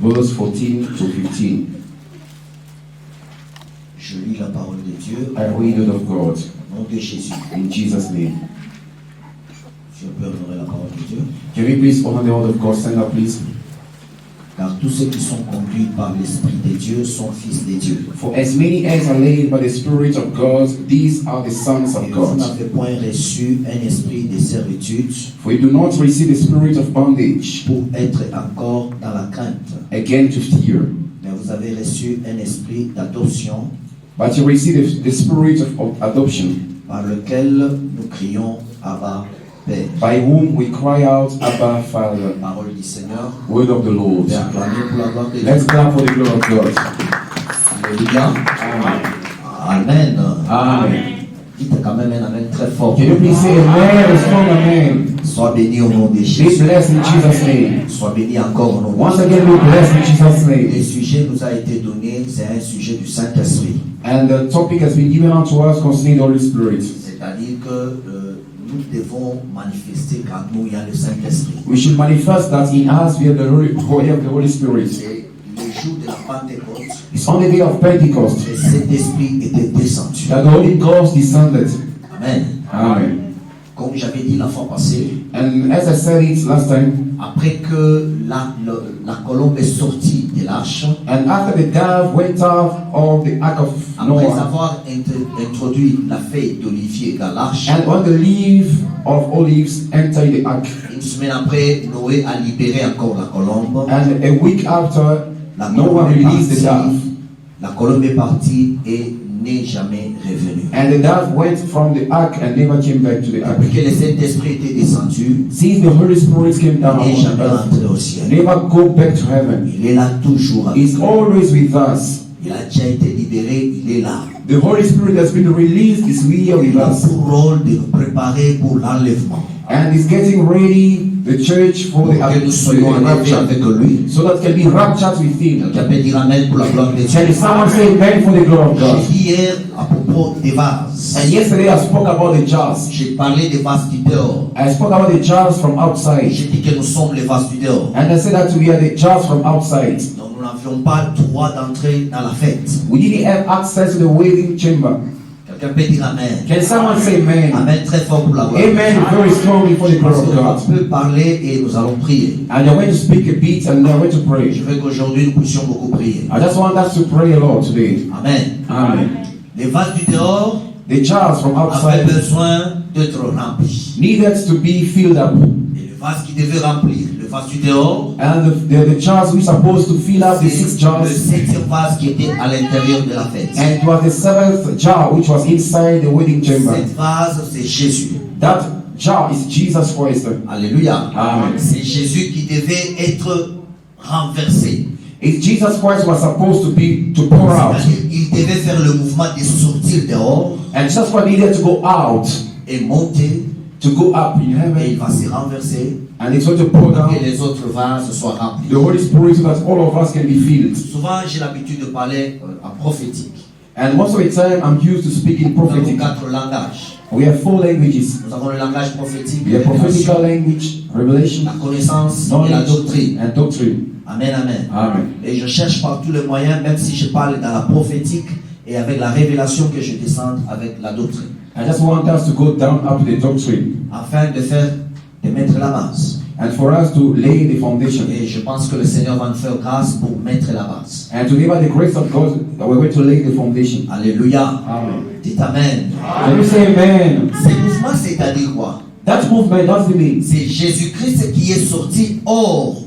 verse 14 to 15. Je lis la parole de Dieu I read the word of God au nom de Jésus. in Jesus' name. Si on peut honorer la parole de Dieu. Can we please honor the word of God? Stand up, please. Car tous ceux qui sont conduits par l'Esprit de Dieu sont fils de Dieu. For as many as are led by the Spirit of God, these are the sons of Et vous God. n'avez point reçu un esprit de servitude For you do not receive the spirit of bondage, pour être encore dans la crainte, again to fear, mais vous avez reçu un esprit d'adoption but you receive the spirit of adoption, par lequel nous crions Abba, Père. by whom we cry out, Abba, Father. Parole du Seigneur. Word of the Lord. Et acclamez pour la gloire de Dieu. Let's clap for the glory of God. Alléluia. Amen. Amen. Amen. Dites quand même un amen très fort. Can you please say amen, a strong amen? Sois béni au nom de Be Jésus. blessed in Jesus' name. Sois béni encore au nom de Once Jésus. again, be blessed in Jesus' Le name. sujet nous a été donné, c'est un sujet du Saint-Esprit. And the topic has been given unto us concerning the Holy Spirit. C'est-à-dire que nous devons manifester qu'en nous il y a le Saint-Esprit. We should manifest that in us we have the Holy Spirit. Et le jour de la Pentecôte, It's on the day of Pentecost le Saint-Esprit était descendu. that the Holy Ghost descended. Amen. Amen. Comme j'avais dit la fois passée, And as I said it last time, après que la colombe est sortie de l'arche, and after the dove went off of the ark of après Noah, avoir introduit la feuille d'olivier dans l'arche, and when the leaf of olives entered the ark, une semaine après, Noé a libéré encore la colombe. and a week after, La Noah colombe est released the partie, dove, la colombe est partie et n'est jamais revenue. and the dove went from the ark and never came back to the ark. Depuis que le Saint-Esprit était descendu, Since the Holy Spirit came down il n'est on jamais earth, rentré au ciel. never go back to heaven. Il est là toujours. avec He's nous. always with us. Il a déjà été libéré, il est là. The Holy Spirit has been released, is here with Il a us, pour rôle de nous préparer pour l'enlèvement. and is getting ready the church for Pour que nous soyons enlevés rapture, avec lui. so that can be raptured with Him. Quelqu'un peut dire Amen pour la gloire de Dieu. Can someone say amen for the glory of God? J'ai dit hier à propos des vases. And yesterday I spoke about the jars. J'ai parlé des vases du dehors. I spoke about the jars from outside, J'ai dit que nous sommes les vases du dehors. and I said that we are the jars from outside. Donc nous n'avions pas le droit d'entrer dans la fête. We didn't have access to the waiting chamber. Quelqu'un peut dire Amen. Can someone say amen? Amen très fort pour la gloire. Amen very strongly for the glory Parce of God. qu'on peut parler et nous allons prier. And I'm going to speak a bit and I'm going to Je pray. veux qu'aujourd'hui nous puissions beaucoup prier. I just want us to pray a lot today. Amen. Amen. Les vases du dehors The jars from avaient outside besoin d'être remplis. needed to be filled up. Et le vase qui devait remplir, le vase du dehors, And the jars we're supposed to fill up the c'est 6 le jars. 7e vase qui était à l'intérieur de la fête. And it was the 7th jar which was inside the wedding chamber. Cette vase, c'est Jésus. That jar is Jesus Christ. Alléluia. Amen. C'est Jésus qui devait être renversé. It's Jesus Christ was supposed to pour out. C'est-à-dire, il devait faire le mouvement de sortir dehors And Jesus Christ needed to go out, et monter, to go up in et il heaven. va se renverser And it's going to pour pour down que les autres vases soient remplis. the Holy Spirit so that all of us can be filled. Souvent, j'ai l'habitude de parler en prophétique. And most of the time I'm used to speaking Nous avons prophetic. 4 langages. We have 4 languages. Nous avons le langage prophétique, We have prophetical language, revelation, la connaissance et la knowledge, doctrine. and doctrine. Amen, amen. Amen. Et je cherche par tous les moyens, même si je parle dans la prophétique et avec la révélation, que je descende avec la doctrine, I just want us to go down up to the doctrine afin de mettre la base. and for us to lay the foundation. Et je pense que le Seigneur va nous faire grâce pour mettre la base. And to give us the grace of God, we're going to lay the foundation. Alléluia. Amen. Dites Amen. Can you say amen? Ce mouvement, c'est-à-dire quoi? That movement doesn't mean C'est Jésus-Christ qui est sorti hors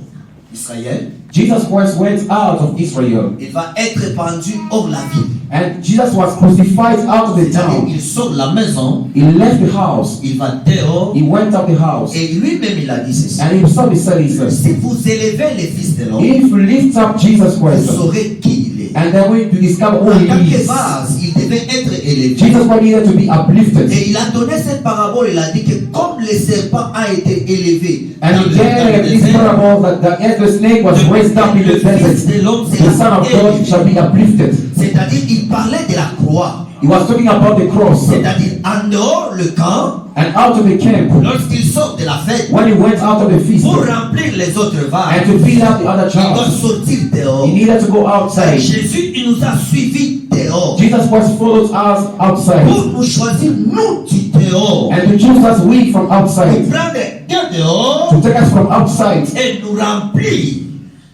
d'Israël. Jesus Christ went out of Israel Il va être pendu hors la ville. and Jesus was crucified out of the C'est-à-dire, town. il sort de la maison, He left the house. il va dehors, He went out the house. et lui-même il a dit ceci. And himself he said, he said, Si vous élevez les fils de l'homme, if you lift up Jesus vous Christ, saurez qui il est. and then when you discover who En tant he que is, vase, il devait être élevé. Jesus Christ needed to be uplifted. Et il a donné cette parabole, il a dit que comme le serpent a été élevé And dans he le gave this désert, parable that as the snake was raised up in the le desert, Fils de l'homme the Son of God sera élevé. shall be uplifted. C'est-à-dire, il parlait de la croix. He was talking about the cross. C'est-à-dire en dehors le camp, And out of the camp, lorsqu'il sort de la fête, when he went out of the feast, pour remplir les autres and vagues, to fill up the other il doit jars, sortir dehors. he needed to go outside. Jésus, il nous a suivis dehors. Jesus Christ followed us outside. Pour nous choisir, nous du dehors. And to choose us we from Pour outside. prendre de dehors To take us from outside. et nous remplir.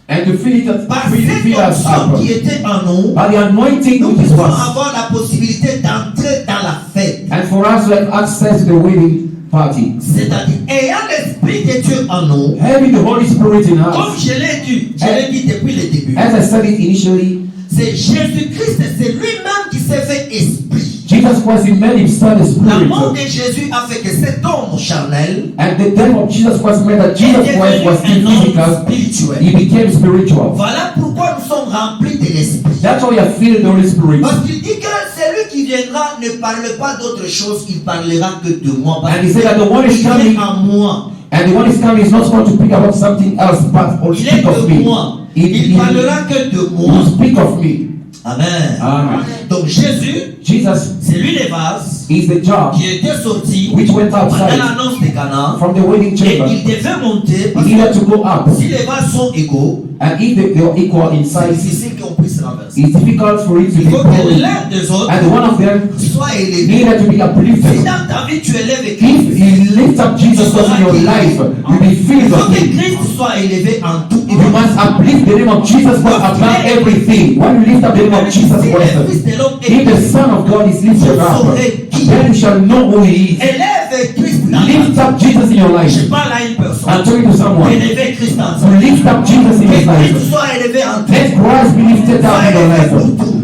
And to fill it Par fill cette us onction up. qui était en nous, By the anointing nous which is pouvons us. avoir la possibilité d'entrer dans la fête. And for us to have access to the wedding party. C'est-à-dire, ayant l'Esprit de Dieu en nous, Having the Holy Spirit in comme us. je l'ai dit depuis le début, As I said it initially, c'est Jésus-Christ, c'est lui-même qui s'est fait esprit. Jesus Christ, he made himself a La spirit. mort de Jésus a fait que cet homme charnel And the death of Jesus Christ meant that Jesus est Christ was devenu still un homme physical. spirituel. He became spiritual. Voilà pourquoi nous sommes remplis de l'Esprit. That's why we are filled with the Holy Spirit. Parce qu'il dit que celui qui viendra ne parle pas d'autre chose, il parlera que de moi. Parce And he said that the one is qu'il coming, est en moi. and the one is coming is not going to speak about something else, but will Il est speak of de me. moi. He Il parlera que de will moi. speak of me. Amen. Amen. Donc Jésus, Jesus c'est lui les vases is the jar qui était sorti which went pendant outside l'annonce de Cana. from the wedding Et chamber. il devait monter He parce needed que to go up. si les vases sont égaux, And if they are equal in c'est size, difficile qu'on puisse renverser. it's difficult for it to Il be faut que poured. l'un des autres And one of them soit élevé. needed to be Si uplifted. dans ta vie tu élèves If Christ, you lift up Jesus Christ in your life, you'll be il filled faut of que him. Christ soit élevé en tout. You must uplift the name of Jesus Christ above everything. When you lift up the name of Jesus Si le Christ, Fils de l'homme if the est Son of God is lifted up, then you shall know who he is. élève Christ dans ta Lift vie. up Jesus in your life. Je parle à une personne. I'm talking to someone. Élever Christ en To toi. lift up Jesus in Que his life. Christ soit élevé en toi. Let Christ be lifted up in your life.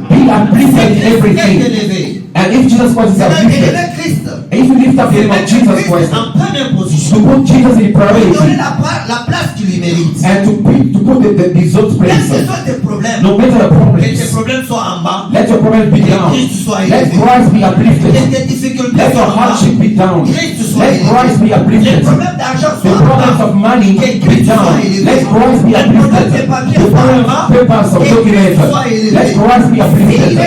Be uplifted in everything. Élevé. And if Jesus Christ is C'est uplifted, élever Christ. and if you lift up the name of Mettre Jesus Christ Christ, en première to position. put Jesus in Lui donner priority, la place qu'il lui mérite. and to put the exalted Quels place, que soient tes problèmes, no matter the que tes problems, problèmes soient en bas, let your problem be down. Let Christ be que uplifted. tes difficultés Let soient your en bas, hardship be down. Christ soit Let élevé. Christ be Les uplifted. problèmes d'argent The soient en problems bas. of money be down. Let Christ be uplifted. The problems of papers of documents. Let Christ be uplifted.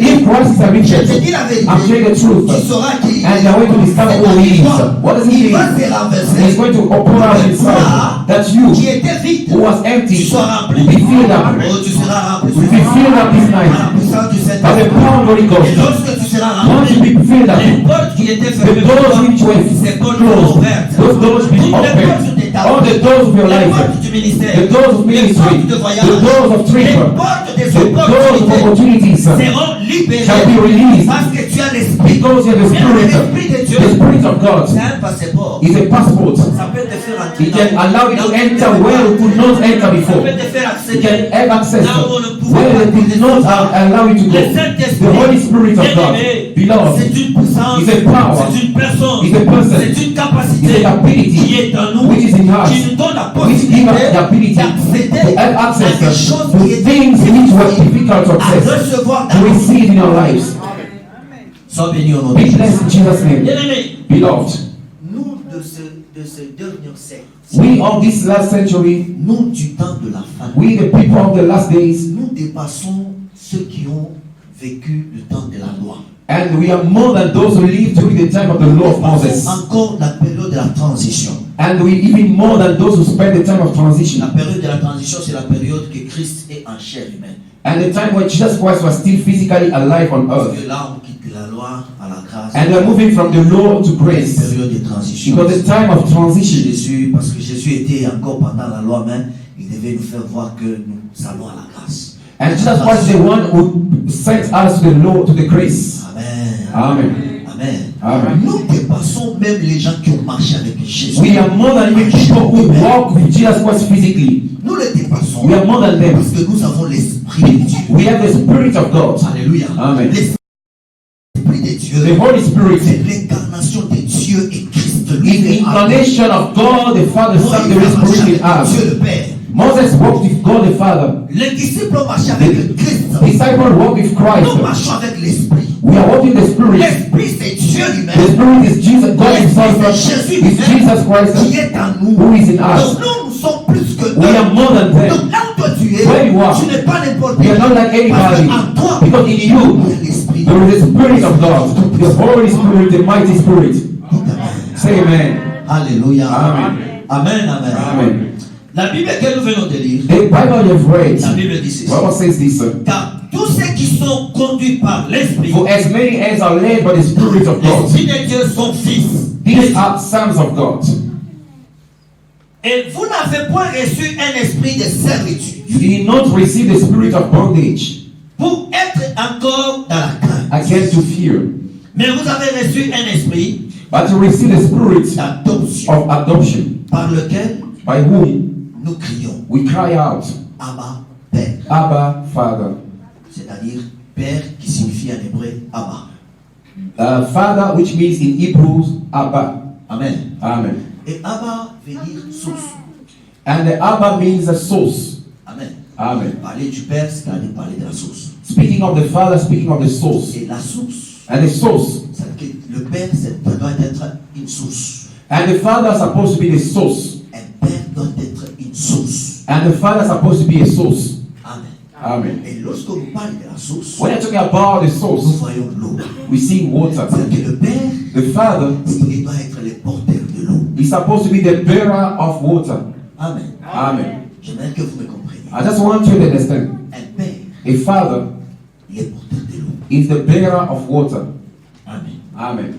If Christ is Je te uplifted, dis la vérité, I'm telling the tu truth. sauras qui il And you're going to discover who he is. What does he Il va mean? se renverser. He's going to pour out inside that Qui you était vide, who was empty tu sois rempli. will be filled up. Oh, tu seras rempli. Will be filled up this Par la night puissance du by the Saint-Esprit. power of the Holy Et Ghost. lorsque tu seras Once you rempli, be filled les up, portes qui étaient the fermées pour doors toi, which were ces portes sont closed, ouvertes. those doors be Toutes les portes opened. de ta All the vie, doors of your les life, portes du ministère, the doors of les ministry, portes de the voyage, doors of les trip, portes des the doors of opportunités opportunities seront libérées shall be released parce que tu as l'esprit. because you have the L'esprit de Dieu, the Spirit of God c'est un passeport. is a passport. Ça peut te faire entrer It can allow you to enter where you could not enter Ça before. peut te faire You accéder. can have access Là où on ne pouvait where pas they did not allow you to go. Le Saint-Esprit, The Holy Spirit of God, bien-aimé, beloved, c'est une puissance, is a power, c'est une personne, is a person, c'est une capacité is a ability qui est en nous, which is in us, qui nous donne la which give us possibilité the ability d'accéder to have à access des choses to qui étaient things which were difficult to à access, recevoir to dans nous. receive in our lives. Sois béni au nom de Be Jésus. blessed in Jesus' name. Bien-aimé, Beloved, nous de ce dernier siècle, we of this last century, nous du temps de la fin, we the people of the last days, nous dépassons ceux qui ont vécu le temps de la loi. and we are more than those who lived during the time of the law of Moses. Encore la période de la transition. And we even more than those who spent the time of La transition. période de la transition, c'est la période que Christ est en chair humaine. And the time when Jesus Christ was still physically alive on Parce earth. que là, on quitte la loi à la grâce. And we're moving from the law to Une grace. période de transition. Because the time of transition. Jésus, parce que Jésus était encore pendant la loi même, il devait nous faire voir que nous allons à la grâce. And Jesus Christ is the one who sent us to the law, to the grace. Amen. Amen. Amen. Amen. Nous dépassons même les gens qui ont marché avec Jésus. We are more than even people who walk with Jesus Christ physically. Nous les dépassons. We are more than them. Parce que nous avons l'Esprit de Dieu. We have the Spirit of God. Alléluia. Amen. L'Esprit de Dieu. The Holy C'est Spirit l'incarnation de Dieu et Christ is the lui-même. incarnation of God, the Father, Son, the Holy Spirit in us. Dieu le Père. Moses walked with God the Father. Les disciples ont marché avec le Christ. Disciples walk with Christ. Nous marchons avec l'Esprit. We are walking the Spirit. L'Esprit, c'est Dieu The lui-même. Spirit is Jesus, God Himself. Jésus Is Jesus qui Christ est en nous. who is in Donc us. nous sommes plus que We are eux. more than Donc them. là où toi tu es, Where you are. tu n'es pas n'importe We are not like Parce anybody. qu'en toi, Because in you, l'Esprit Saint-Esprit. There is the Spirit of God, the Holy Spirit, the mighty Spirit. Say amen. Alléluia. Amen. Amen, amen. Amen. La Bible que nous venons de lire, The Bible you've read, la Bible dit ceci. Bible says this, Car tous ceux qui sont conduits par l'Esprit, for as many as are led by the Spirit of God, l'Esprit de Dieu sont fils. these are sons of God. Et vous n'avez point reçu un esprit de servitude You did not receive the spirit of bondage pour être encore dans la crainte. again to fear, Mais vous avez reçu un esprit but to receive the spirit d'adoption of adoption, par lequel by whom nous crions we cry out, Abba, Père. Abba, Father. C'est-à-dire Père qui signifie en hébreu Abba. Father, which means in Hebrew, Abba. Amen. Amen. Et Abba veut dire source. And the Abba means a source. Amen. Amen. Parler du Père, c'est-à-dire parler de la source. Speaking of the Father, speaking of the source. Et la source, And the source. c'est-à-dire que le Père ça doit être une source. And the Father is supposed to be the source. Un Père doit être une source. And the Father is supposed to be a source. Amen. Amen. Et lorsque nous parlons de la source, When you're talking about the nous source, voyons l'eau. we see water. C'est-à-dire que le Père, The Father il doit être le porteur de l'eau. is supposed to be the bearer of water. Amen. Amen. J'aimerais que vous me compreniez. I just want you to understand. Un Père, A Father il est porteur de l'eau. is the bearer of water. Amen. Amen.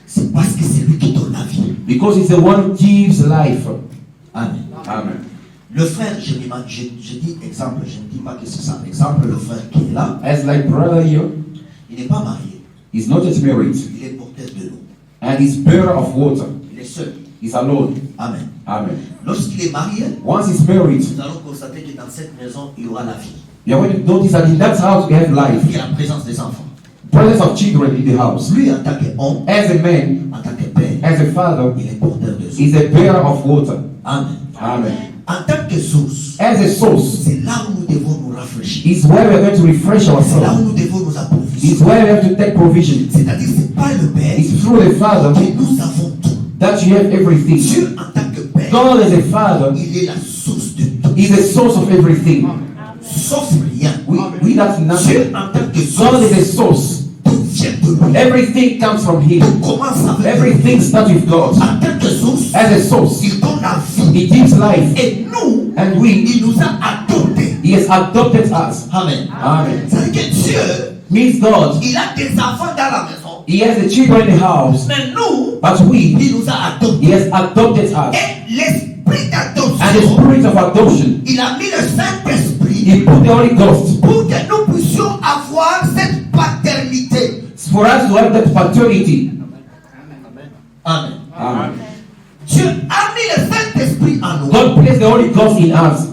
C'est parce que c'est lui qui donne la vie. Because he's the one who gives life. Amen. Amen. Le frère, je dis exemple, je ne dis pas que c'est ça. Exemple, le frère qui est là, As like brother here, il n'est pas marié. he's not yet married. Il est porteur de l'eau. And he's bearer of water. Il est seul. He's alone. Amen. Amen. Lorsqu'il est marié, Once he's married, nous allons constater que dans cette maison, il y aura la vie. you're going to notice that in that house we have Il y life. a la présence des enfants. Presence of children in the house. Lui, en tant qu'homme, As a man, en tant que père, as a father, il est porteur de is eau. a bearer of water. Amen. Amen. En tant que source, As a source, c'est là où nous devons nous rafraîchir. is where we're going to refresh C'est là où ourselves. nous devons nous Is approvisionner. where we have to take provision. C'est-à-dire, c'est pas le Père It's through the Father que nous avons tout. that you have everything. Dieu, en tant que Père, God as a Father il est la source de tout. is the source of everything. Sauf rien. We that's nothing. Dieu, en tant que God is a source, source. tout vient de lui. Everything comes from Him. Tout commence avec lui. Everything starts with God. En tant que source, As a source, il donne la vie. He gives life. Et nous, And we, il nous a adoptés. He has adopted us. Amen. Amen. C'est-à-dire que Dieu, Means God, il a des enfants dans la maison. He has the children in the house. Mais nous, But we, il nous a adoptés. He has adopted us. Et l'esprit And the d'adoption, spirit of adoption, il a mis le Saint-Esprit He put the Holy Ghost pour que nous puissions avoir cette paternité. for us to have that paternity. Amen. Amen. Dieu a mis le Saint-Esprit en nous, God placed the Holy Ghost in us,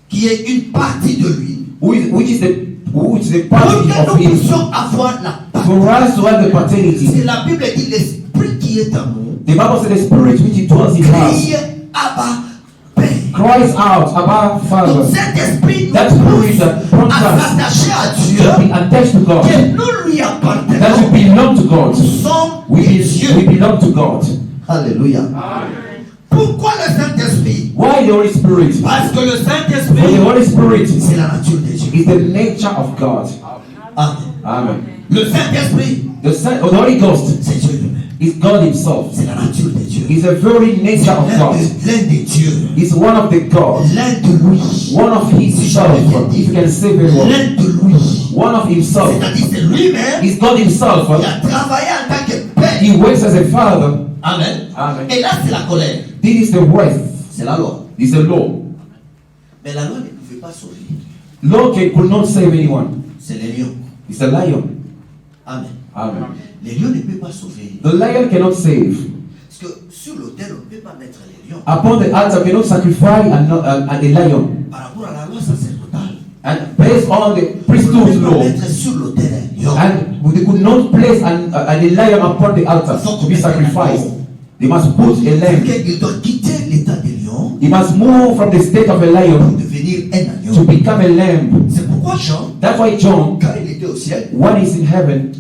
qui est une partie de lui, which is the pour party que of nous Him. puissions avoir la For paternité. us to have the paternity. C'est la Bible dit l'Esprit qui est en nous, The Bible says the Spirit which dwells in us crie Abba, Père. cries out, Abba, Donc Father. cet esprit nous That spirit pousse that prompts à us s'attacher à to Dieu, be attached to God, que nous lui that appartenons. we belong to God. Nous sommes We des dieux. belong to God. Alléluia. Pourquoi le Saint-Esprit? Why the Holy Spirit? Parce que le For the Saint-Esprit, Holy Spirit c'est la nature de Dieu. is the nature of God. Amen. Amen. Le Saint-Esprit, The Holy Ghost c'est Dieu lui-même. is God Himself. C'est la nature de Dieu. Is the very nature of God. L'un des dieux. Is one of the gods. L'un de lui. One of Himself. If you can say very well. L'un de lui. One of Himself. C'est-à-dire c'est lui-même Is God Himself. qui a travaillé en tant que Père. He works as a Father. Amen. Amen. Et là c'est la colère. This is the wrath. C'est la loi. This is the law. Mais la loi ne pouvait pas sauver. Law could not save anyone. C'est les lions. It's a lion. Amen. Amen. Les lions ne peuvent pas sauver. The lion cannot save. Parce que sur l'autel, on ne peut pas mettre les lions. Upon the altar, cannot sacrifice a lion. Par rapport à la loi sacerdotale, And based on the on ne priesthood's peut pas law, mettre sur l'autel un lion. and they could not place a lion upon the altar to be sacrificed. They must put a lamb. Il doit quitter l'état des lions He must move from the state of a pour lion devenir un to agneau. become a lamb. C'est pourquoi Jean, That's why John, quand il était au ciel, when he's in heaven,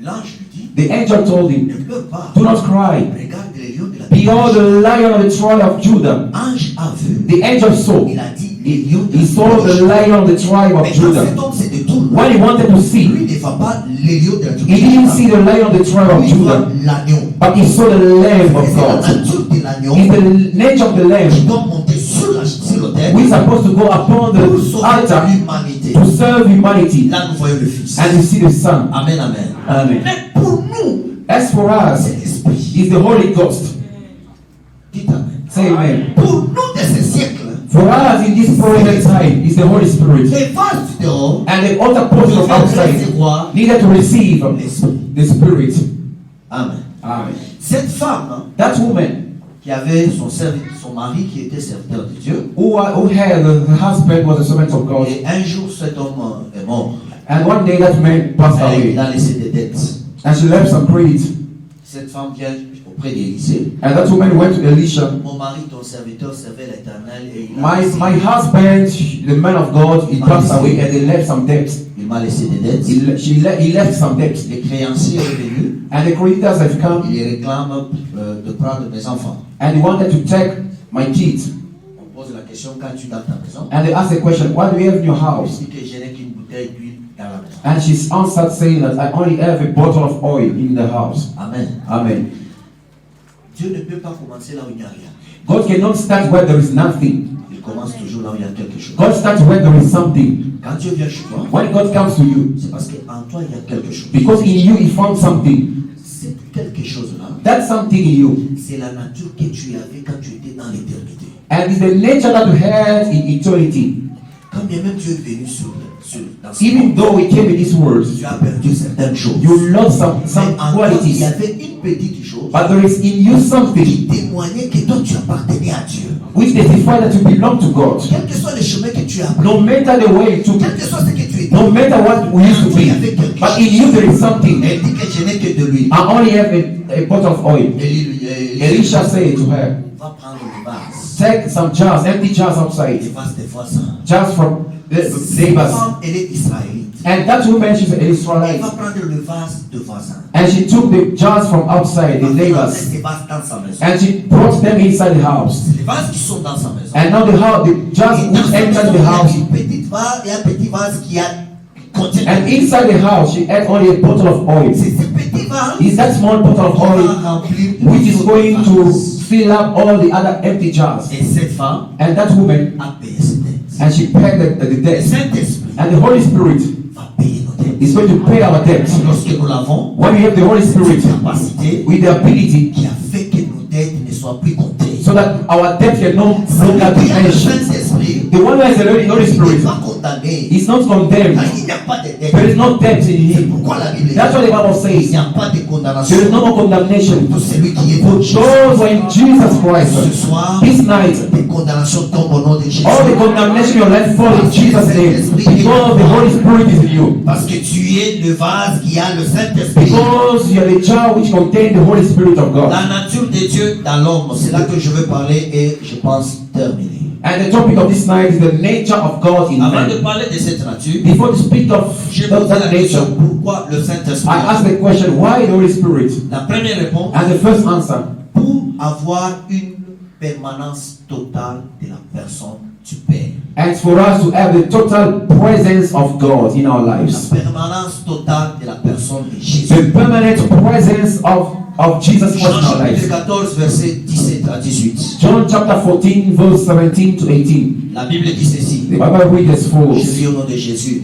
l'ange lui dit, the angel told him, ne pleure pas. do not cry. Regarde les lions de la Behold the lion of the tribe of Judah. Ange a vu. The angel saw. Il a dit, les lions de He la saw the lion of the tribe of Mais quand Judah. cet homme s'est détourné foule, when he wanted to lui see, ne voit pas les lions de la he tribu de didn't Juda. see the lion of the tribe of Lui, il voit Judah, l'agneau. but he saw the Lamb of C'est la God. nature de l'agneau It's the nature of the qui Lamb. doit monter sur l'autel We're supposed to go upon pour the sauver altar l'humanité. to serve humanity. Là, nous voyons le Fils. And you see the Son. Amen, amen. Amen. Mais pour nous, As for us, c'est l'Esprit. it's the Holy Ghost. Dites amen. Say amen. Pour nous de ces siècles, For us in this present time, it's the Holy Spirit. les vases du dehors And the other portion of devaient outside recevoir needed to receive l'Esprit. the Spirit. Amen. Amen. Cette femme That woman qui avait son mari qui était serviteur de Dieu, who had the husband was a servant of God, et un jour cet homme est mort. and one day that man passed Il away, a laissé des dettes. and she left some credit. Cette femme vient auprès d'Élisée. And that woman went to Elisha. Mon mari, ton serviteur, servait l'Éternel et il a My husband, the man of God, he passed away, and they left some debts. il m'a laissé des dettes. He left some debts, Les créanciers sont venus. and the creditors have come, Il réclame de prendre mes enfants. and they wanted to take my kids. On pose la question, qu'as-tu dans ta maison? And they asked the question, what do you have in your house? Il dit que je n'ai qu'une bouteille d'huile dans la maison. And she answered saying that I only have a bottle of oil in the house. Amen. Amen. Dieu ne peut pas commencer là où il n'y a rien. God cannot start where there is nothing. Il commence toujours là où il y a quelque chose. God starts where there is something. Quand Dieu vient chez toi, When God comes to you, c'est parce qu'en toi il y a quelque chose. because in you he found something. C'est quelque chose-là, That something in you, c'est la nature que tu avais quand tu étais dans l'éternité. and it's the nature that you had in eternity. Quand bien même Dieu est venu dans ce Even monde, though we came in this world, tu as perdu certaines choses. you lost some Mais en toi, il qualities, y avait une petite chose but there is in you qui something témoignait que toi tu appartenais à Dieu. which testifies that you belong to God. Quel que soit le chemin que tu as pris, No matter the way you took quel it, que soit ce que tu étais, no matter what we used to be, but in you there is something. elle dit que je n'ai que de l'huile. I only have a bottle of oil. Elisha said to her, Va prendre le vase. take some jars, empty jars Les outside, vases des voisins. jars from the Cette neighbors. femme, elle est israélite. And that woman, she's an Elle Israelite. va prendre le vase de voisin. And she took the jars from outside, Elle the va neighbors, mettre ces vases dans sa maison. and she brought them inside the house. C'est les vases qui sont dans sa maison. And now the jars Et dans which sa entered maison, the house. il y a une petite vase et un petit vase qui contient. And inside the house, she had only a bottle of oil. C'est ce petit vase It's that small bottle of qui va oil remplir which is going to vase. fill up all the other empty jars. Et cette femme And that woman, a payé ses dettes. and she paid the Le debt. Saint-Esprit And the Holy Spirit va payer nos dettes. is going to pay our debts. Lorsque nous l'avons, When we have the Holy cette Spirit capacité with the ability qui a fait que nos dettes ne soient plus comptées. so that our debt can no longer be Le mentioned. Saint-Esprit The one who has the Holy n'est Spirit pas condamné. is not condemned. Car il n'y a pas de dettes. There is no debt in C'est him. pourquoi la Bible That's what the Bible dit il n'y says. a pas de There is condamnation no more condemnation pour celui qui est for pour Jésus. those who are in Jesus Ce Christ. soir, This night, des condamnations tombent au nom de Jésus. all the condemnation in your life fall in Jesus' name because the Holy Spirit is in you. Parce que tu es le vase qui a le Saint-Esprit. Because you are the jar which contains the Holy Spirit of God. La nature de Dieu dans l'homme, c'est là que je veux parler et je pense terminer. And the topic of this night is the nature of God in Avant de man. parler de cette nature, Before to speak of je pose la that question nature, pourquoi le Saint-Esprit. I ask the question, why the Holy Spirit? La première réponse, And the first answer, pour avoir une permanence totale de la personne du Père. and for us to have the total presence of God in our La lives. permanence totale de la personne de Jésus. The permanent presence of Jesus Christ Jean in our chapitre lives. 14, verset 17 à 18. John chapter 14, verse 17 to 18. La Bible dit ceci. The Bible reads as Je follows. lis au nom de Jésus.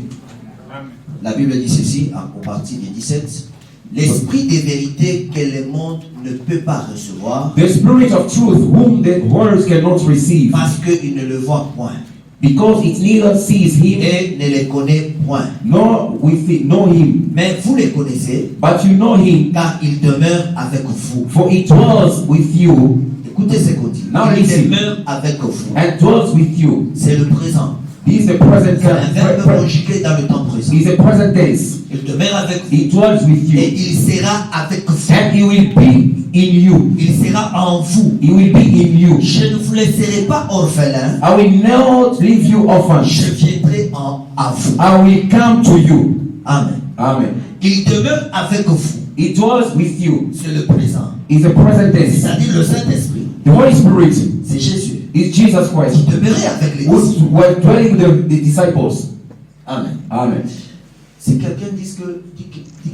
La Bible dit ceci, en partie des 17. L'esprit de vérité que le monde ne peut pas recevoir The Spirit of truth, whom the words cannot receive, parce qu'il ne le voit point because it neither sees him et ne le connaît point. nor with it know him. Mais vous le connaissez But you know him, car il demeure avec vous. for he dwells with you Écoutez ce qu'on dit. Now Il listen. demeure avec vous. and dwells with you. C'est le présent. He is the present C'est un verbe tense. conjugué dans le temps présent. He is the present tense. Il demeure avec vous He dwells with et you. il sera avec vous. And he will be in you. Il sera en vous. He will be in you. Je ne vous laisserai pas orphelin. I will not leave you orphans. Je viendrai à vous. I will come to you. Amen. Amen. Il demeure avec vous. He dwells with you. C'est le présent. He's the present tense. C'est-à-dire le Saint-Esprit. The Holy Spirit C'est Jésus. is Jesus Christ, Qui demeurait avec les who disciples. were dwelling with the disciples. Amen. Amen. Si quelqu'un dit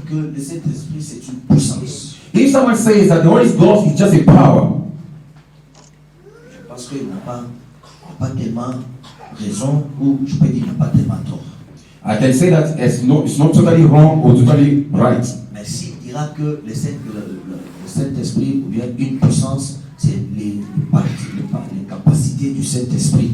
que le Saint-Esprit c'est une puissance, If someone says that the Holy Ghost is just a power, je pense qu'il n'a pas tellement raison, ou je peux dire il n'a pas tellement tort. I can say that it's not totally wrong or totally right. Mais s'il dira que le Saint-Esprit ou bien une puissance, c'est les capacités du Saint-Esprit.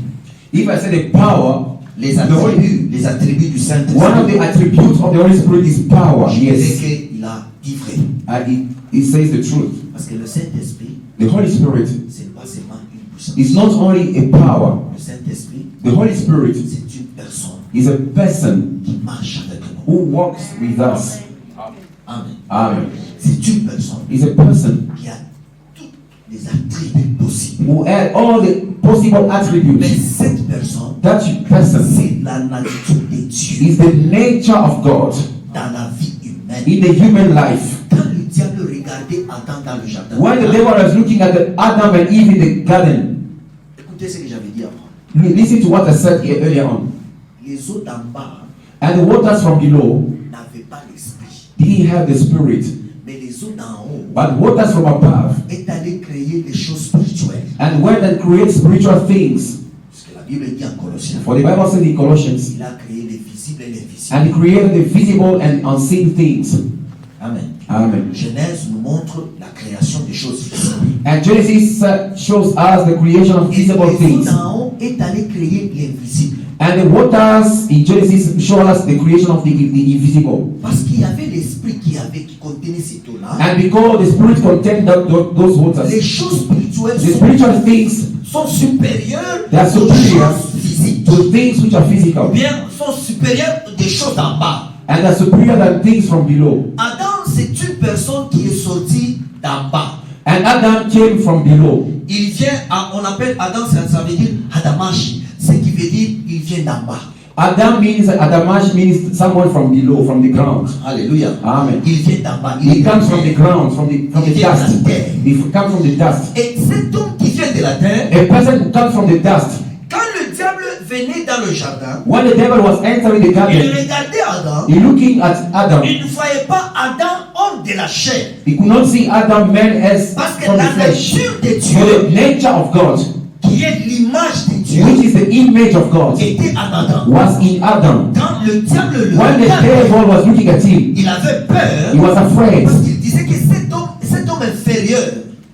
If I say the power, Les attributs du Saint-Esprit. one of the attributes of the Holy Spirit is power. Je Yes. dirais qu'il a dit vrai. And it says the truth. Parce que le Saint-Esprit, The Holy Spirit c'est pas seulement une puissance. is not only a power. Le Saint-Esprit, The Holy Spirit c'est une personne is a person qui marche avec nous. who walks with us. Amen. Amen. C'est une personne Is a person qui a tous les attributs possibles. who has all the possible Mais attributes. cette personne, That person c'est la nature de Dieu is the nature of God dans la vie humaine. in the human life. Quand le diable regardait Adam dans le jardin, When the devil was looking at Adam and Eve in the garden, écoutez ce que j'avais dit avant. listen to what I said earlier on. Les eaux d'en bas And the waters from below n'avaient pas l'esprit. didn't have the spirit, Mais les eaux d'en haut but waters from above est allé créer des choses spirituelles. and went and create spiritual things. Parce que la Bible dit en Colossiens, For the Bible says in Colossians, il a créé les visibles et les invisibles. and he created the visible and unseen things. Amen. Amen. Genèse nous montre la création des choses visibles. And Genesis shows us the creation of Et visible les eaux things. d'en haut est allé créer l'invisible. And the waters in Genesis show us the creation of the invisible. Parce qu'il y avait l'esprit qui contenait ces eaux-là. And because the spirit contained those Les waters, choses spirituelles the spiritual things sont supérieures They are aux superior choses physiques. to things which are physical, Ou bien sont supérieures des choses d'en bas. and are superior than things from below. Adam, c'est une personne qui est sortie d'en bas. And Adam came from below. Il vient, on appelle Adam, ça veut dire Hadamashi. Ce qui veut dire, il vient d'en bas. Adamash means someone from below, from the ground. Alléluia. Amen. Il vient d'en bas. He comes from the ground, from the dust. He comes from the dust. Et cet homme qui vient de la terre, A person who comes from the dust. quand le diable venait dans le jardin, When the devil was entering the il garden, regardait Adam. he looking at Adam. Il ne voyait pas Adam homme de la chair. He could not see Adam man as Parce que from the la flesh. nature de For Dieu, the nature of God, qui est l'image de Dieu, which is the image of God, était en Adam. was in Adam. Quand le diable le When the regardait, devil was looking at him, il avait peur he was afraid parce qu'il disait que cet homme inférieur,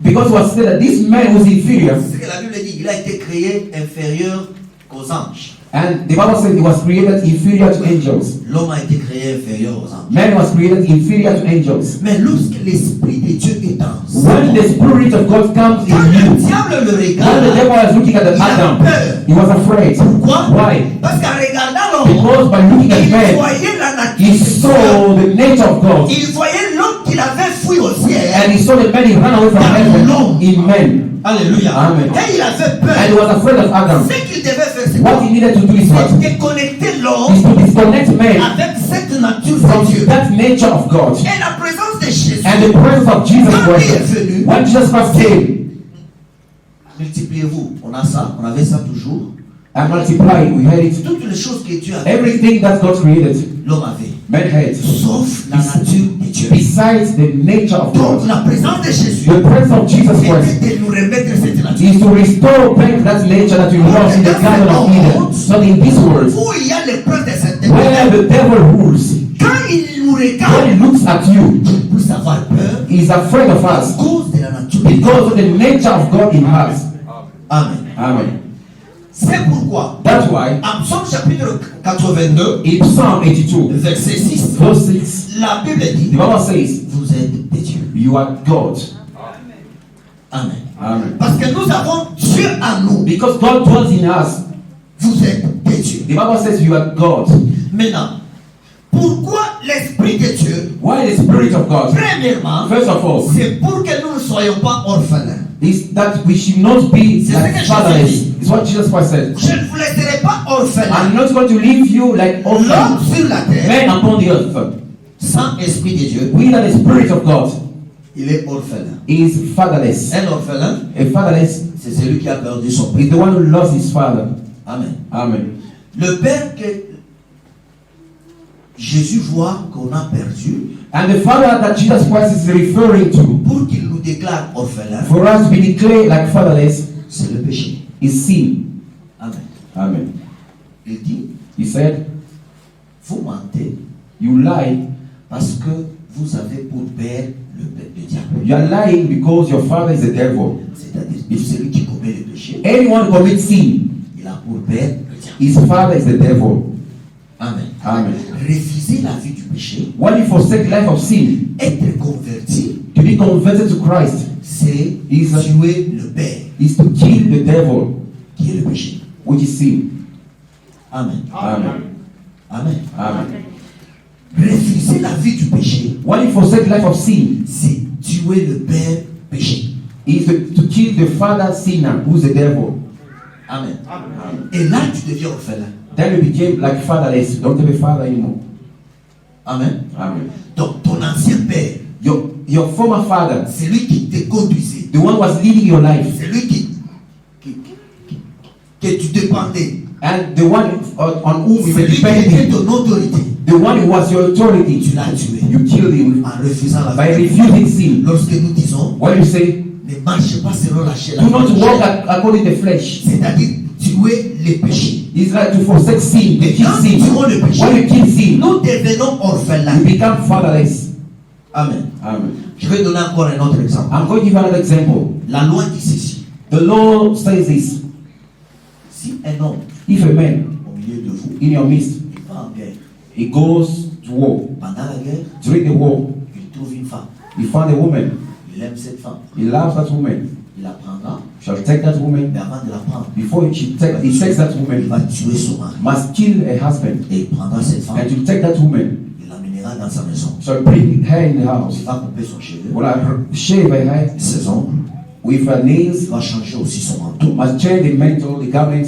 because it was said that this man was inferior, c'est ce que la Bible dit, il a été créé inférieur qu'aux anges. and the Bible says he was created inferior to angels. L'homme a été créé inférieur aux anges. Man was created inferior to angels. Mais lorsque l'Esprit de Dieu est en When the Spirit of God comes quand in le you, diable le when the regarde, devil was looking at il a Adam, peur. he was afraid. Pourquoi? Why? Parce qu'en regardant l'homme, Because by looking at il man, voyait la nature he de Dieu. saw the nature of God, Il voyait l'homme qu'il avait fui au ciel. and he saw the man he ran away from heaven in men, Alléluia. Amen. Et il avait and he peur. was afraid of Adam. Ce qu'il devait faire, c'est What he needed to do is what? de connecter l'homme Is to disconnect man avec cette nature from de Dieu. that nature of God Et la présence de Jésus, and the presence of Jesus quand il est Christ. venu, When Jesus Christ came multipliez-vous. On a ça, on avait ça toujours. and multiplied, we had it. Toutes les choses que Dieu avait, Everything that God created, l'homme avait. man had. Sauf la nature de Dieu. Besides the nature of Donc God, la présence de Jésus the presence of Jesus Christ était de nous remettre cette nature. is to restore back that nature that we lost in the Garden of Eden. So in this world, Où il y a le prince de cette where the devil rules, quand il nous when regarde, he looks at you, il peut avoir peur he is afraid of à us cause de la nature de Dieu. because of the nature of God in us. Amen. Amen. C'est pourquoi, That's why en Psaume chapitre 82, in Psalm 82, verset 6, verse 6, la Bible dit, the Bible says, vous êtes des dieux. you are God. Amen. Amen. Parce que nous avons Dieu en nous. Because God dwells in us, Vous êtes des dieux. the Bible says you are God. Maintenant, pourquoi l'Esprit de Dieu? Why the Spirit of God? Premièrement, First of all, c'est pour que nous ne soyons pas orphelins. is that we should not be like fatherless. It's what Jesus Christ said. Je ne vous laisserai pas orphelins. I'm not going to leave you like L'homme orphans, sur la terre, men upon the earth. sans Esprit de Dieu, We that the Spirit of God il est orphelin. is fatherless. Un orphelin, A fatherless c'est celui qui a perdu son is père. the one who lost his father. Amen. Amen. Le père que Jésus voit qu'on a perdu. And the father that Jesus Christ is referring to, Pour qu'il nous déclare orphelins, for us to be declared like fatherless, c'est le péché. is sin. Amen. Amen. Il dit, He said, vous mentez you lie. parce que vous avez pour père le diable. You are lying because your father is the devil. C'est-à-dire, celui qui commet le péché, Anyone who commits sin, il a pour père le diable. his father is the devil. Amen. Amen. Refuser la vie du péché, When you forsake life of sin, être converti, to be converted to Christ, c'est is tuer le père is to kill the devil, qui est le péché. which is sin. Amen. Amen. Amen. Amen. Refuser la vie du péché, When you forsake life of sin, c'est tuer le père péché. is to kill the father sinner, who's the devil. Amen. Et là, tu deviens orphelin. Then you became like fatherless. You don't have a father anymore. Amen. Amen. Donc, ton ancien père, Your former father, c'est lui qui te conduisait. the one was leading your life, C'est lui que tu dépendais. and the one on whom you C'est were lui qui était depending, ton autorité. the one who was your authority, Tu l'as tué you killed him en refusant la by vie. refusing sin. Lorsque nous disons, When you say, ne marche pas selon la chair, do not walk according to the flesh, c'est-à-dire tuer les péchés. it's like to forsake sin, to Et kill quand nous sin. tuons le péché, When you kill sin, nous devenons orphelins. you become fatherless. Amen. Amen. Je vais donner encore un autre exemple. I'm going to give you another example. La loi dit ceci. The law says this: Si un homme if a man au milieu de vous, in your midst, il va en guerre, he goes to war, pendant la guerre, during the war, il trouve une femme, he found a woman, il aime cette femme, he loves that woman, il la prendra, shall take that woman. mais avant de la prendre, Before he takes that il woman, va tuer son mari. must kill a husband, Et il prendra cette femme, and to take that woman, il l'amènera dans sa maison. shall bring her in the house, Il va couper son cheveu, will shave her hair ses ongles, with her nails, il va changer aussi son manteau, must change the mantle, the garment,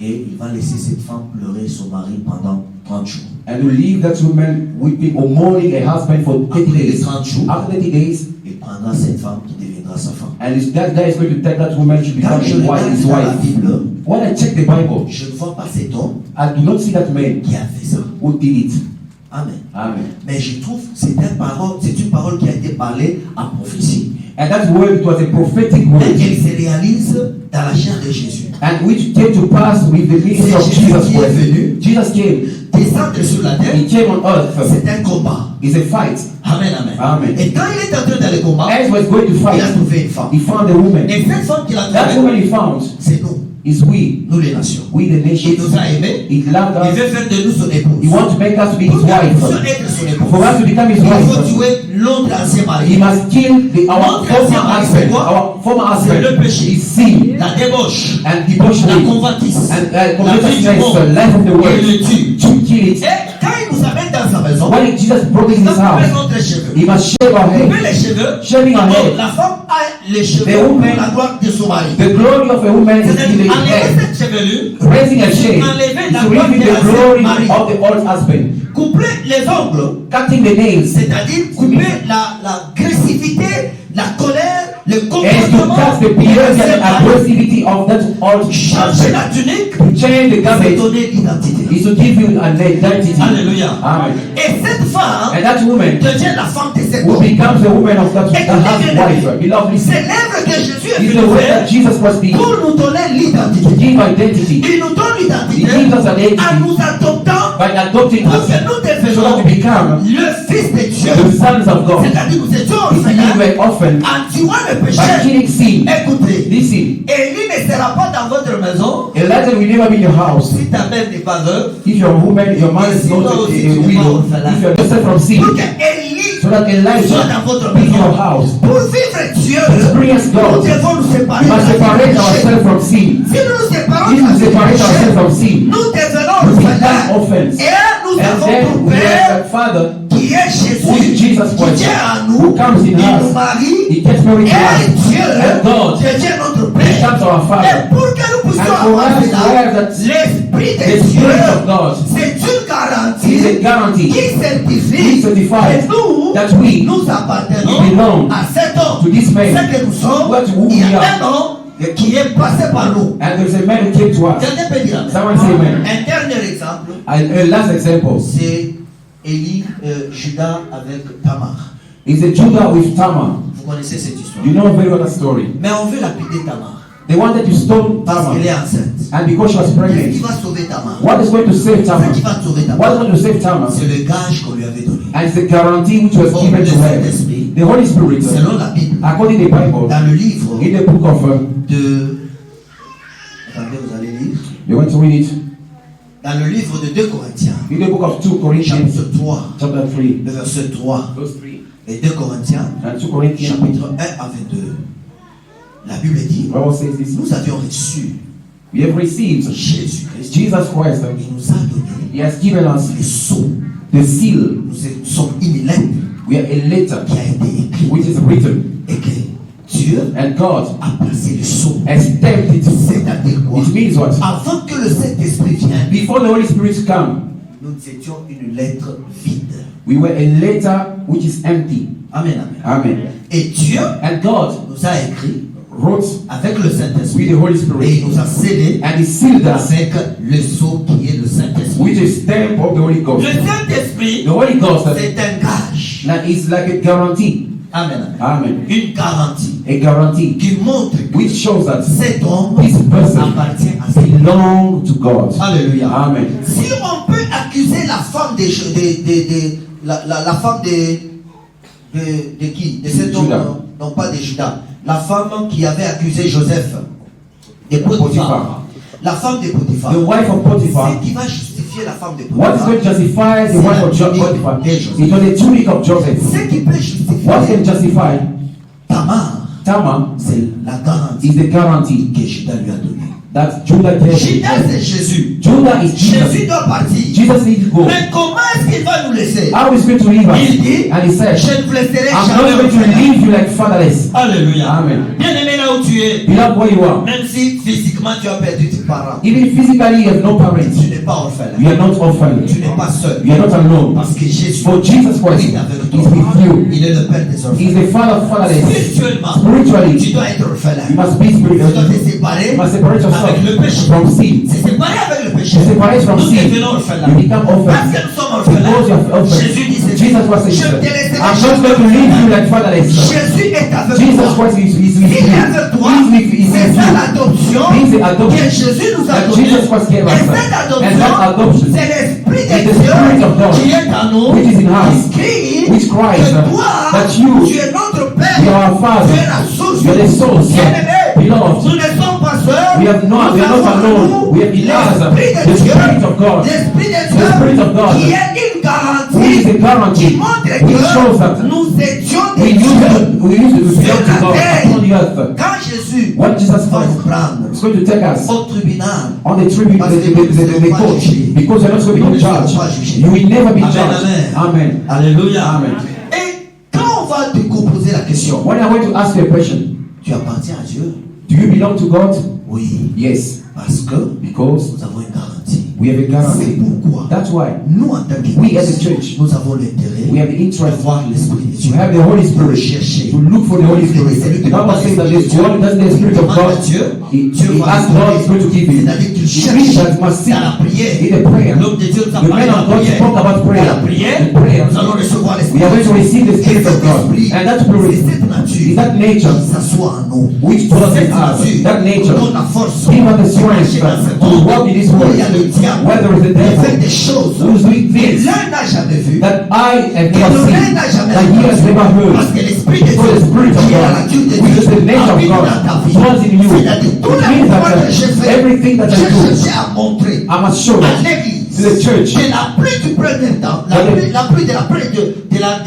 et il va laisser cette femme pleurer son mari pendant 30 jours. and to leave that woman weeping or mourning a husband for 30 Après les days. 30 jours, After 30 days, il prendra cette femme qui deviendra sa femme. and that guy is going to take that woman to Quand become je his wife. regarde His dans la wife. Bible, When I check the Bible, je ne vois pas cet homme I do not see that man qui a fait ça. who did it. Amen. Amen. Mais je trouve que c'est une parole qui a été parlée en prophétie. And that word, it was a prophetic Et word, elle se réalise dans la chair de Jésus. and which came to pass with the ministry of C'est Jésus Jesus qui est Christ. venu Jesus came. descendre sur la terre. He came on earth. C'est un combat. It's a fight. Amen, amen. Amen. Et quand il est entré dans le combat, As he was going to il a fight, trouvé une femme. he found a woman. Et cette femme qu'il a That trouvée, woman he found c'est nous, is we les nations. the Il nation. nous a aimés. He loved Il us. veut faire de nous son épouse. He wants to make us to be his Pour que nous wife. puissions être son épouse, For us to become his il faut wife, tuer l'autre ancien he mari. must kill our Notre former ancien mari, c'est husband. quoi? Our former C'est le husband péché. is sin La débauche, and la debauchery convoitise, and la vie du covetousness, the monde, life of the et world. le tue. To kill it. Et quand il nous amène dans sa maison, When Jesus brought in il his va couper house, notre cheveux. he must shave our Couper hair. les cheveux. Shaving our D'abord, hair. la femme a les cheveux The woman- pour la gloire de son mari. The glory of a woman is in C'est-à-dire, the enlever hair. cette chevelure, Raising a shame enlever is la to gloire reveal de the l'ancien glory mari. of the old husband. Couper les ongles, Cutting the nails c'est-à-dire couper l'agressivité, la colère, le and to comportement cut the de behavior l'ancien and mari. aggressivity of that old Changer husband. la tunique, To change the c'est garment donner l'identité. is to give you an identity. Alléluia. Amen. Et cette femme And that woman devient la femme de cet who homme. becomes the woman of that Et wife. Beloved, listen. c'est l'œuvre que Jésus est It's the venu way faire that Jesus was speaking pour nous donner to l'identité. give identity. Il nous donne He l'identité gives us an en identity nous adoptant by adopting pour us que nous so that devenons we become le Fils de Dieu. the sons of God. C'est-à-dire nous étions If we orphelins were orphaned en tuant le by péché. killing sin, Écoutez, listen, Élie ne sera pas dans votre maison Elijah will never be in your house si ta mère n'est pas veuve. if your woman, your man is not a widow, if you are just from sin, Pour que Élie so that soit Elijah dans votre be in your maison. house. Pour vivre Dieu, Experience nous God. devons nous séparer. We must de la separate vie du péché. ourselves from sin. Si nous nous séparons If de la we vie du separate péché, ourselves from sin, nous devenons we become orphelins. orphans. Et nous And avons then pour we have Père that Father qui est who is Jésus, Jesus qui Christ, vient à who nous, comes in il nous us. marie, He gets married to et us. Dieu And God devient notre Père. becomes our Et Father. pour que nous And puissions for avoir us to cela, have that l'Esprit the de Dieu, Spirit of God c'est une is a garantie guarantee qui certifie He certifies que nous, that we nous appartenons belong à cet homme. to this man. C'est que nous sommes, What who il y we a are. un homme qui est passé par nous. And there's a man who came to us. Quelqu'un peut dire amen. Someone say amen. Un dernier exemple, A last example. c'est Judas avec Tamar. It's a Judah with Tamar. Vous connaissez cette histoire. You know very well that story. Mais on veut lapider Tamar. They wanted to stone Parce Tamar. qu'elle est enceinte. And because she was Qu'est-ce pregnant. qui va sauver Tamar? What is going to save Ce Tamar? qui va sauver Tamar, What is going to save Tamar? c'est le gage qu'on lui avait donné. And it's the guarantee which was Bon, given le to her. Saint-Esprit, The Holy Spirit, selon la Bible, according to the Bible, dans le livre in the book of, de... Attendez, vous allez lire. you want to read it? Dans le livre de 2 Corinthiens, In the book of 2 Corinthians, chapitre 3, chapter 3, le verset 3, verse 3, et 2 Corinthiens, and 2 Corinthians, chapitre 1 à 22. La Bible dit, the Bible says this. nous avions reçu We have received Jésus-Christ. Jesus Christ. Il nous a donné He has given us le sceau. the seal. Nous sommes une lettre We have a letter qui a été écrite which is written, et que Dieu and God a placé le sceau. has stamped it. C'est-à-dire quoi? It means what? Avant que le Saint-Esprit vienne, Before the Holy Spirit come, nous étions une lettre vide. we were a letter which is empty. Amen, amen. Amen. Et Dieu And God nous a écrit wrote avec le with Saint-Esprit the Holy et Spirit, il nous a scellé and He sealed us avec le sceau qui est le Saint-Esprit. with the stamp of the Holy Ghost. Le Saint-Esprit, The Holy Ghost c'est un gage. now is like a guarantee. Amen, amen. Amen. Une garantie A guarantee qui montre que which shows that cet homme this person appartient à ses belongs to God. Alléluia. Amen. Si on peut accuser la femme la femme de qui? De cet homme, Judas. non pas de Judas. La femme qui avait accusé Joseph de Potiphar. La femme de Potiphar. The wife of Potiphar. Ce qui va justifier la femme de What is Potiphar. going to justify the wife of Potiphar? It was the tunic of Joseph. Ce qui peut justifier What can justify Tamar c'est la garantie is the guarantee que Judas lui a donnée. that Judah gave. Judas c'est Jésus. Judah is Jésus Jesus. doit partir. Jesus needs to go. Mais comment est-ce qu'il va nous laisser? How is going to leave us? Il dit, And he said, je ne vous laisserai I'm jamais not going to orphelin. leave you like fatherless. Alléluia. Amen. Bien aimé là où tu es, Beloved, where you are, même si physiquement tu as perdu tes parents, even physically you have no tu parents, n'es pas orphelin. you are not orphan, Tu n'es pas seul. you are not alone. Parce que Jésus For Jesus Christ est avec is toi. with you. Il est le Père des He orphelins. is the father of fatherless. Spirituellement, tu Spiritually, dois être orphelin. you must be Tu dois spiritual. te séparer You must separate yourself avec le péché. from sin. C'est séparé avec le péché. You separate from Nous sin. devenons orphelins. You become Parce orphan. que nous sommes Because you orphelins. are orphan. Jésus dit c'est Jesus was je saying, te laisserai I'm not jamais going to leave you orphelin. like fatherless. Jésus est avec Jesus toi. Christ is with you. Il est avec toi. C'est ça l'adoption He's the que adoption Jésus nous a that donnée. Jesus Christ gave Et us. cette And that adoption, adoption c'est l'Esprit is de the Spirit of Dieu God qui est en nous, which is in us, qui crie which cries que toi, that you, tu es notre Père, you are our Father, tu es la source. you are the source, Bien-aimé, beloved. nous ne sommes pas seuls, We are not nous avons alone. We have in us l'Esprit the de Dieu, Spirit of God, l'Esprit de the Spirit of Dieu, God, qui est une which garantie, is a qui guarantee, montre which shows that que nous étions we des used dieux. to belong to God upon the earth. Quand Jésus What Jesus va nous Christ prendre is going to take us au tribunal, on the tribute, the court, because you're not going to be judged. You will never be Amen, judged. amen. Amen. Alléluia. Amen. Et quand on va te poser la question, When I want to ask you a question, tu appartiens à Dieu? do you belong to God? Oui, Yes, parce que because nous avons une garantie. we have a C'est guarantee. pourquoi That's why nous, en tant we as a qu'Église, church, nous avons l'intérêt we have the de interest voir l'Esprit de to Dieu. have the Holy Pour le Spirit, chercher. to look for the Holy Spirit. The Bible says that this one does the Spirit of God. He asks God is going to give him. C'est-à-dire qu'il It cherche means that you must seek dans la prière. in the prayer. L'homme de Dieu nous a The parlé man de la of God prière. spoke about Dans prayer. la prière, In prayer, nous allons recevoir we l'Esprit. are going to receive the Spirit of God. And that Spirit C'est cette nature is that nature qui s'assoit en nous. which dwells Cette in us. nature That nature donne la force give us the de strength marcher dans ce to monde. walk in this Où world. il y a le diable Where there is the qui fait devil des choses who's doing que things l'un n'a jamais vues, that I have que never l'oreille seen, n'a jamais that he has never heard. Parce que l'Esprit de For the Spirit Dieu, of qui est la God, nature de which is the Dieu, nature of habite God, dans ta vie. dwells in you. C'est-à-dire, tout It le means mouvement que that j'ai fait, everything that I j'ai do, cherché à montrer I must show à it l'Église to the church. que la pluie du premier temps, la pluie de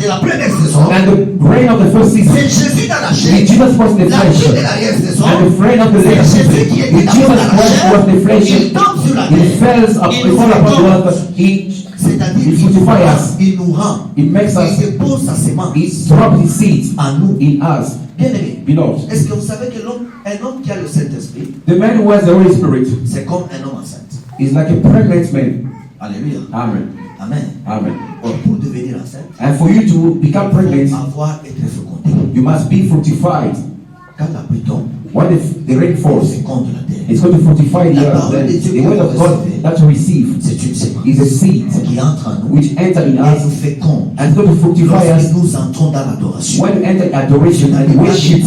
la première saison, And the rain of the first season, c'est Jésus dans la with chair. Jesus was in the La flesh. pluie de l'arrière saison, And the rain of the c'est later season, Jésus qui était with d'abord Jesus dans la Christ was the chair. flesh. Il tombe sur la He terre. falls up, Il he nous falls fait upon the tomber. earth. He C'est-à-dire Il qu'il nous fortify rend, us. il nous rend, It makes us, il dépose sa sémence He drops His seeds en nous. in us. Bien aimé, Beloved, est-ce que vous savez que un homme qui a le Saint-Esprit, the man who has the Holy Spirit c'est comme un homme enceinte? is like a pregnant man. Alléluia. Amen. Amen. Amen. Or, pour devenir enceinte, And for you to become il pregnant, faut avoir été fécondé. you must be fructified. Quand la pluie tombe, When the rain falls, c'est contre la terre. It's going to fortify the La earth. parole de Dieu The word of God that you receive c'est une sémence is a seed qui entre en nous which enter in et nous us féconde. and it's going to fortify us. Lorsque nous entrons dans l'adoration, When we enter adoration and worship,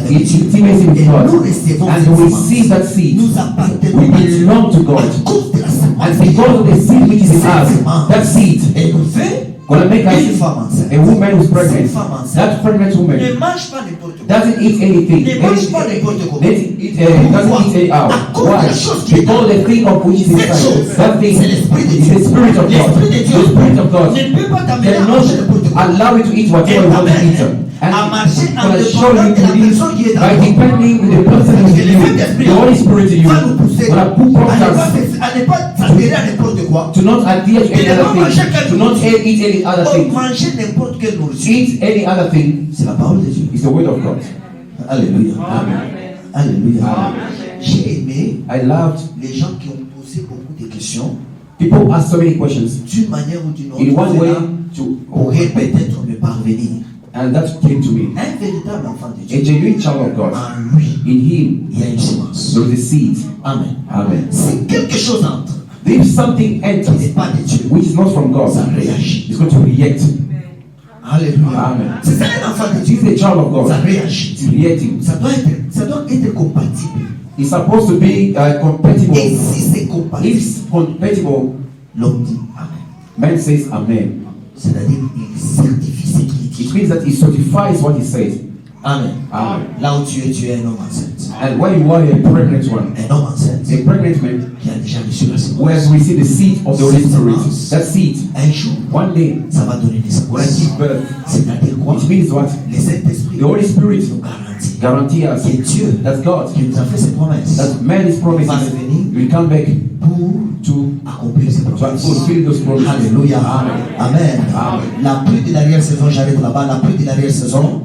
it's intimacy with et God. nous recevons And cette we sémence. receive that seed. Nous appartenons We à Dieu belong to God. à cause de la sémence. And because of the seed which is in us, that seed Et nous fait gonna make une us femme enceinte. a woman who's Cette pregnant. femme enceinte That pregnant woman ne mange pas n'importe quoi. doesn't eat anything. Ne mange pas n'importe quoi. Doesn't eat anyhow. À cause de Why? la chose qui est Because the thing of which is Cette inside. chose, That thing c'est l'esprit de is Dieu. the spirit of God. L'esprit de Dieu The spirit of God ne peut pas t'amener à cannot manger n'importe quoi. allow you to eat whatever you want to eat. And à marcher en gonna show dépendant you de to la live personne qui est dans by toi. depending with the person who is in you. The Holy Spirit in you. Va nous pousser Gonna put à us ne pas s'adhérer à n'importe quoi. to not adhere to any other thing. To not eat any other Oh, thing. manger n'importe quelle nourriture. Eat any other thing. C'est la parole de Dieu. It's the word of God. Alléluia. Amen. Alléluia. Amen. J'ai aimé I loved les gens qui ont posé beaucoup de questions people ask so many questions d'une manière ou d'une autre. in one way Cela to pourrait peut-être me parvenir. and that came to me. Un véritable enfant de A Dieu. genuine child of God. En lui, In him il y a une semence. there is a seed. Amen. Amen. Si quelque chose entre If something qui n'est enters pas de Dieu, which is not from God, ça réagit. it's going to react. Alléluia. Amen. Si c'est un enfant de If Dieu, it's a child of ça God, réagit. it's reacting. Ça doit être compatible. It's supposed to be compatible. Et si c'est compatible, If it's compatible, l'homme dit Amen. man says Amen. C'est-à-dire, il certifie ce qu'il It dit. means that he certifies what he says. Amen. Amen. Là où tu es un homme enceinte. And when you are a pregnant one, Un homme enceinte a pregnant man qui a déjà reçu la who sémence. has received the seed of the Holy Spirit, that seed, Un jour, one day, ça va donner naissance. will give birth. C'est-à-dire quoi? It means what? Le Saint-Esprit The Holy Spirit nous garantit guarantee us que Dieu that God, qui nous a fait ses promesses that man is promises will come back pour to accomplir ses promesses. fulfill those promises. Alléluia. Amen. Amen. Amen. La pluie de l'arrière-saison, j'arrête là-bas. La pluie de l'arrière-saison.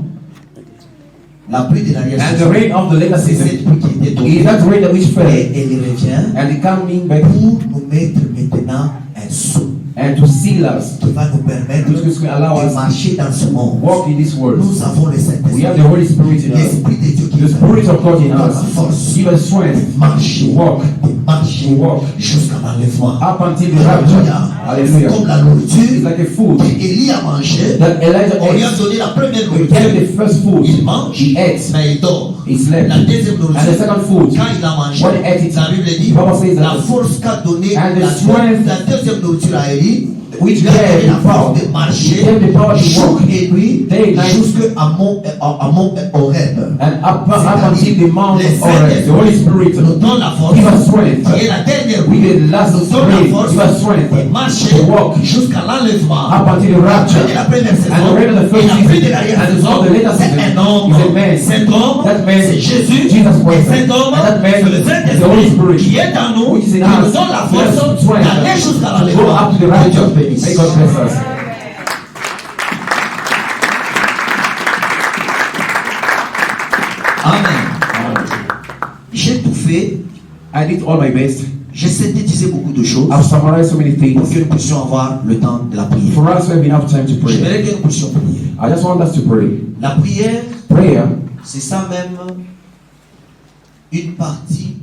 La pluie de And the l'arrière-saison. rain of the later C'est season cette pluie qui était is tombée. that rain which Et fell elle revient and it coming back pour nous mettre maintenant un sceau and to seal us, qui va nous permettre which will allow de us marcher dans ce monde. walk in this world. Nous avons le We Saint-Esprit. have the Holy Spirit in us. L'Esprit de Dieu qui The nous Spirit of God in donne la us. force Give us strength de marcher, to walk de marcher To walk. jusqu'à l'enlèvement. up until the rapture. C'est Hallelujah. comme la It's nourriture like a food qu'Élie a mangé. that Elijah On lui a ate. donné la première We gave nourriture. the first food. Il mange, He ate. mais il dort. He slept. La deuxième And the nourriture, second food, quand il a mangé, when he ate it, la Bible dit, the Bible says la that force qu'a donné And the la strength deuxième nourriture à Élie, which lui a donné gave la the power, force de marcher gave the power to jour walk et nuit day and night, jusqu'à Mont Horeb. and up until the Mount Le of Horeb. The Holy Spirit nous donne la force. give us strength. Et la dernière We nuit, get the last nous donne la rain, force give us strength de marcher to walk jusqu'à l'enlèvement. up until the rapture. Après la première saison, And the rain of the first et la pluie de season, l'arrière-saison, and the later c'est season un homme. is a man. Cet homme, That man, c'est Jésus. Jesus Et Christ. cet homme, And that man c'est le is the Holy Saint-Esprit Spirit, qui est en nous, which is qui in nous us. donne la Give us force strength d'aller jusqu'à to go l'enlèvement. up to the Que Dieu rapture. bénisse. May God bless us. Amen. J'ai tout fait. I did all my best. J'ai synthétisé beaucoup de choses I've summarized so many pour things que nous puissions avoir le temps de la prière. for us to have enough time to pray. J'aimerais que nous puissions prier. I just want us to pray. La prière, Prayer c'est ça même une partie